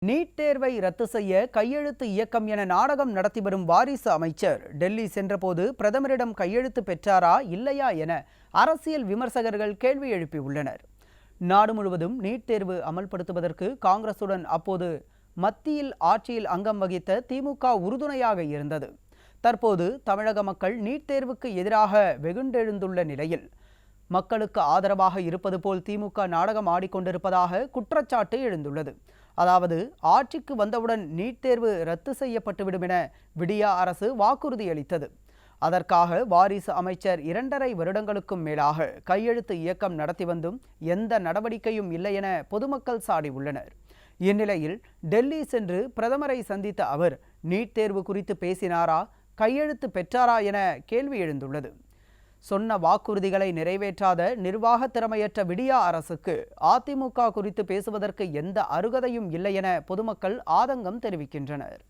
NEET தேர்வை ரத்து செய்ய கையெழுத்து இயக்கம் என நாடகம் நடத்தி வரும் வாரிசு அமைச்சர் டெல்லி சென்றபோது பிரதமரிடம் கையெழுத்து பெற்றாரா இல்லையா என அரசியல் விமர்சகர்கள் கேள்வி எழுப்பியுள்ளனர். நாடு முழுவதும் நீட் தேர்வு அமல்படுத்துவதற்கு காங்கிரசுடன் அப்போது மத்தியில் ஆட்சியில் அங்கம் வகித்த திமுக உறுதுணையாக இருந்தது. தற்போது தமிழக மக்கள் நீட் தேர்வுக்கு எதிராக வெகுண்டெழுந்துள்ள நிலையில் மக்களுக்கு ஆதரவாக இருப்பது போல் திமுக நாடகம் ஆடிக்கொண்டிருப்பதாக குற்றச்சாட்டு எழுந்துள்ளது. அதாவது ஆட்சிக்கு வந்தவுடன் நீட் தேர்வு ரத்து செய்யப்பட்டுவிடும் என விடியா அரசு வாக்குறுதி அளித்தது. அதற்காக வாரிசு அமைச்சர் 2.5 வருடங்களுக்கும் மேலாக கையெழுத்து இயக்கம் நடத்தி வந்தும் எந்த நடவடிக்கையும் இல்லை என பொதுமக்கள் சாடியுள்ளனர். இந்நிலையில் டெல்லி சென்று பிரதமரை சந்தித்த அவர் நீட் தேர்வு குறித்து பேசினாரா, கையெழுத்து பெற்றாரா என கேள்வி எழுந்துள்ளது. சொன்ன வாக்குறுதிகளை நிறைவேற்றாத நிர்வாக திறமையற்ற விடியா அரசுக்கு அதிமுக குறித்து பேசுவதற்கு எந்த அருகதையும் இல்லை என பொதுமக்கள் ஆதங்கம் தெரிவிக்கின்றனர்.